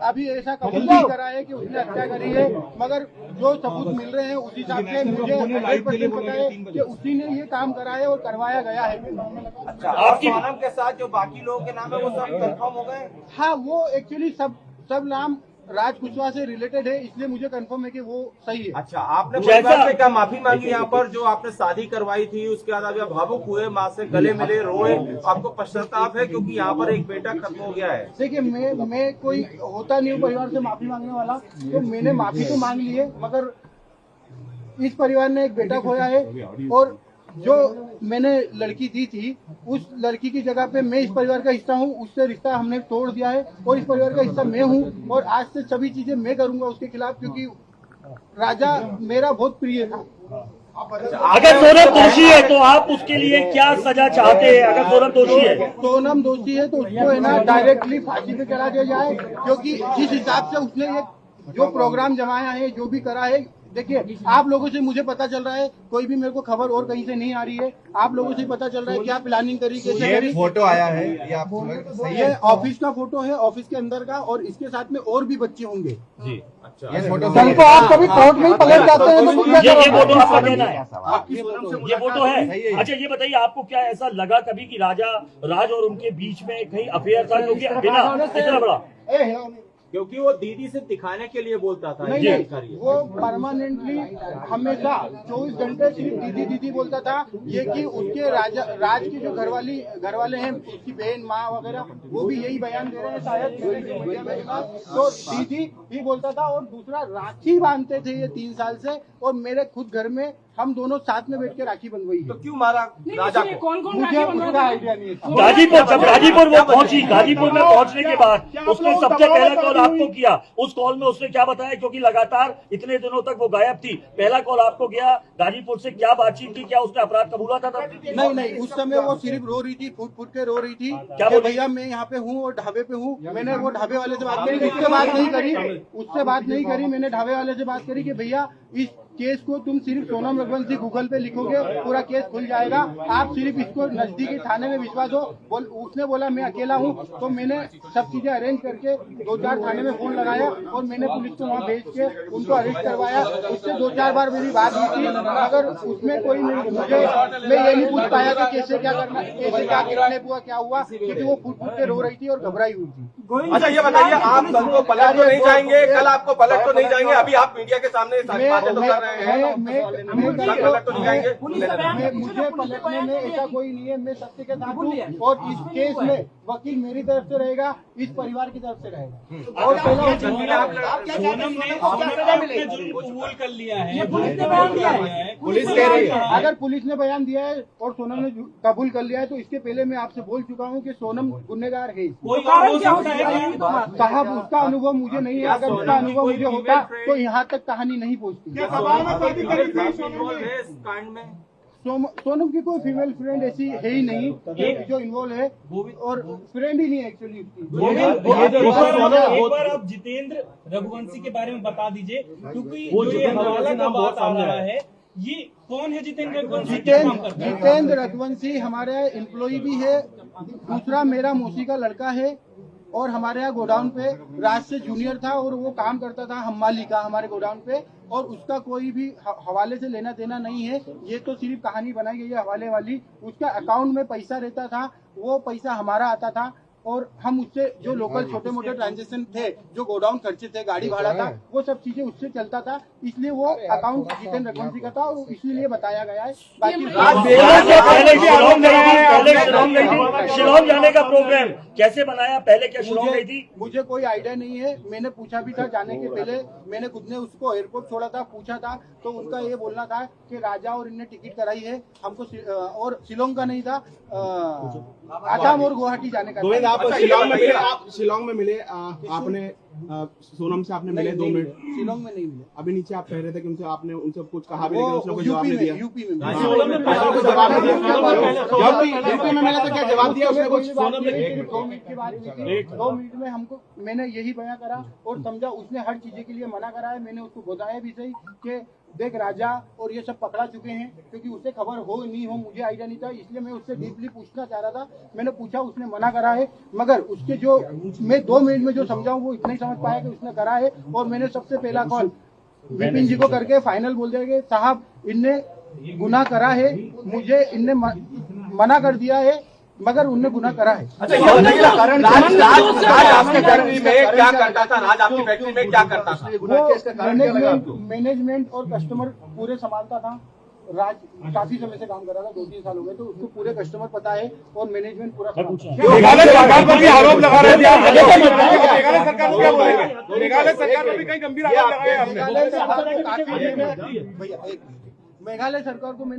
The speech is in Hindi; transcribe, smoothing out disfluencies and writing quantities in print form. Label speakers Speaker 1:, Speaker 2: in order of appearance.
Speaker 1: अभी ऐसा कबूल नहीं करा है कि उसने हत्या करी है, मगर जो सबूत मिल रहे हैं उस हिसाब से मुझे 100% पता है कि उसी ने ये काम करा है और करवाया गया है।
Speaker 2: अच्छा, आपकी सोनम के साथ जो बाकी लोगों के नाम है वो सब कंफर्म हो गए?
Speaker 1: हाँ, वो एक्चुअली सब नाम राज कुशवाहा से रिलेटेड है, इसलिए मुझे कंफर्म है कि वो सही है।
Speaker 2: अच्छा, आपने परिवार से क्या माफी मांगी यहाँ पर जो आपने शादी करवाई थी, उसके बाद आप भावुक हुए, माँ से गले मिले, रोए, आपको पश्चाताप है क्योंकि यहाँ पर एक बेटा खत्म हो गया है? देखिए,
Speaker 1: मैं कोई होता नहीं हूँ परिवार से माफी मांगने वाला, तो मैंने माफी तो मांग ली है, मगर इस परिवार ने एक बेटा खोया है और जो मैंने लड़की दी थी उस लड़की की जगह पे मैं इस परिवार का हिस्सा हूँ, उससे रिश्ता हमने तोड़ दिया है और इस परिवार का हिस्सा मैं हूँ और आज से सभी चीजें मैं करूंगा उसके खिलाफ, क्योंकि राजा मेरा बहुत प्रिय था।
Speaker 3: अगर सोनम दोषी है तो आप उसके लिए क्या सजा चाहते हैं? अगर सोनम दोषी है,
Speaker 1: सोनम दोषी है तो उसको है ना डायरेक्टली फांसी पे चढ़ा दिया जाए, क्योंकि जिस हिसाब से उसने ये जो प्रोग्राम जमाया है, जो भी करा है, देखिए आप लोगों से मुझे पता चल रहा है, कोई भी मेरे को खबर और कहीं से नहीं आ रही है, आप लोगों से पता चल रहा है क्या प्लानिंग करी, कैसे करी।
Speaker 2: फोटो आया है
Speaker 1: ये ऑफिस का फोटो है, ऑफिस के अंदर का, और इसके साथ में और भी बच्चे होंगे
Speaker 2: जी। अच्छा,
Speaker 1: ये फोटो आप कभी कोर्ट में पलट जाते हैं तो
Speaker 3: ये फोटो आपका कहना है? ये फोटो है? अच्छा, ये बताइए आपको क्या ऐसा लगा कभी कि राज और उनके बीच में कहीं अफेयर था, क्योंकि बिना इतना बड़ा,
Speaker 2: क्योंकि वो दीदी से दिखाने के लिए बोलता था।
Speaker 1: नहीं, वो परमानेंटली हमेशा 24 घंटे सिर्फ दीदी दीदी बोलता था। ये कि उसके राज की जो घर वाले हैं, उसकी बहन माँ वगैरह, वो भी यही बयान दे रहे हैं शायद। तो दीदी ही बोलता था और दूसरा राखी बांधते थे ये 3 साल से, और मेरे खुद घर में हम दोनों साथ में बैठ के राखी बंधवाई।
Speaker 2: तो क्यों मारा राजा को?
Speaker 4: कौन
Speaker 1: मुझे उसका आइडिया नहीं है।
Speaker 3: गाजीपुर वो पहुंची, गाजीपुर में पहुंचने के बाद उसने सबसे पहला कॉल आपको किया। उस कॉल में उसने क्या बताया, क्योंकि लगातार इतने दिनों तक वो गायब थी, पहला कॉल आपको गया, गाजीपुर से क्या बातचीत की, क्या उसने अपराध कबूला था?
Speaker 1: नहीं, उस समय वो सिर्फ रो रही थी, फूट के रो रही थी
Speaker 3: क्या
Speaker 1: भैया मैं यहाँ पे हूँ और ढाबे पे हूँ। मैंने वो ढाबे वाले से बात करी, उससे बात नहीं करी, मैंने ढाबे वाले से बात करी कि भैया इस केस को तुम सिर्फ सोनम रघुवंशी गूगल पे लिखोगे, पूरा केस खुल जाएगा, आप सिर्फ इसको नजदीकी थाने में विश्वास हो। उसने बोला मैं अकेला हूँ, तो मैंने सब चीजें अरेंज करके 2-4 थाने में फोन लगाया और मैंने पुलिस को वहाँ भेज के उनको अरेस्ट करवाया। उससे 2-4 बार मेरी बात हुई थी, मगर उसमें कोई मैं ये नहीं पूछ पाया कि कैसे क्या करना, कैसे क्या किडनैप हुआ, क्या हुआ, क्योंकि वो फूट के रो रही थी और घबराई हुई थी।
Speaker 2: अच्छा, ये बताइए, आप कल को पलट तो नहीं जाएंगे? कल आपको पलट तो नहीं जाएंगे? अभी आप मीडिया के सामने सारी बातें तो कर रहे हैं, पलट तो नहीं जाएंगे?
Speaker 1: मुझे पलटने में ऐसा कोई नहीं है, मैं सत्य के साथ हूँ और इस केस में वकील मेरी तरफ से रहेगा, इस परिवार की तरफ से रहेगा। और
Speaker 4: कबूल कर लिया है,
Speaker 1: पुलिस कह रही है, अगर पुलिस ने बयान दिया है और सोनम ने कबूल कर लिया है, तो इसके पहले मैं आपसे बोल चुका हूँ कि सोनम गुनहगार है। साहब उसका अनुभव मुझे नहीं है, अगर उसका अनुभव मुझे होता तो यहाँ तक कहानी नहीं पहुँचती। सोनम की कोई फीमेल फ्रेंड ऐसी है ही नहीं जो इन्वॉल्व है, और फ्रेंड ही नहीं है एक्चुअली
Speaker 4: एक बार आप जितेंद्र रघुवंशी के बारे में बता दीजिए, क्योंकि ये हवाला का बात आ रहा है, ये कौन है जितेंद्र रघुवंशी?
Speaker 1: जितेंद्र रघुवंशी हमारे एम्प्लॉय भी है, दूसरा मेरा मौसी का लड़का है, और हमारे यहाँ गोडाउन पे राज से जूनियर था और वो काम करता था हम्माली का हमारे गोडाउन पे, और उसका कोई भी हवाले से लेना देना नहीं है। ये तो सिर्फ कहानी बनाई गई है हवाले वाली। उसका अकाउंट में पैसा रहता था, वो पैसा हमारा आता था, और हम उससे जो लोकल छोटे मोटे ट्रांजेक्शन थे, जो गोडाउन खर्चे थे, गाड़ी भाड़ा था, वो सब चीजें उससे चलता था, इसलिए वो अकाउंट जितेंद्र रघुवंशी का था और इसीलिए बताया गया है। बाकी
Speaker 3: शिलोंग जाने का प्रोग्राम कैसे बनाया, पहले क्या शिलोंग गई थी?
Speaker 1: मुझे कोई आइडिया नहीं है, मैंने पूछा भी था जाने के पहले, मैंने खुद ने उसको एयरपोर्ट छोड़ा था, पूछा था, तो उनका ये बोलना था कि राजा और इनने टिकट कराई है हमको, और शिलोंग का नहीं था, आसाम और गुवाहाटी जाने का।
Speaker 5: आप शिलोंग में मिले, आपने सोनम से आपने मिले 2 मिनट?
Speaker 1: शिलोंग में नहीं मिले।
Speaker 5: अभी नीचे आप कह रहे थे कि आपने उनसे कुछ कहा भी, लेकिन उसने कोई जवाब नहीं दिया।
Speaker 1: यूपी में
Speaker 5: मिला तो क्या जवाब दिया उसने कुछ?
Speaker 1: 2 मिनट की बात हुई थी, 2 मिनट में हमको मैंने यही बयां करा और समझा, उसने हर चीजें के लिए मना करा है। मैंने उसको बताया भी सही कि देख राजा और ये सब पकड़ा चुके हैं, क्योंकि उससे खबर हो नहीं हो मुझे आइडिया नहीं था, इसलिए मैं उससे डीपली पूछना चाह रहा था। मैंने पूछा, उसने मना करा है, मगर उसके जो मैं 2 मिनट में जो समझाऊं वो इतना ही समझ पाया कि उसने करा है। और मैंने सबसे पहला कॉल विपिन जी को करके फाइनल बोल दिया कि साहब इनने गुनाह करा है, मुझे इनने मना कर दिया है, मगर उनने गुनाह करा है।
Speaker 2: अच्छा ये बताइए, राज आपकी फैक्ट्री में क्या करता था? राज आपकी फैक्ट्री में क्या करता था?
Speaker 1: वो मैनेजमेंट और कस्टमर पूरे संभालता था। राज काफी समय से काम कर रहा था, 2-3 साल हो गए, तो उसको पूरे कस्टमर पता है और मैनेजमेंट पूरा
Speaker 6: मेघालय सरकार पर भी आरोप लगा रहे थे, मेघालय सरकार को क्या बोलेंगे? मेघालय सरकार पर भी कई गंभीर आरोप लगाए आपने।
Speaker 1: मेघालय सरकार को मैंने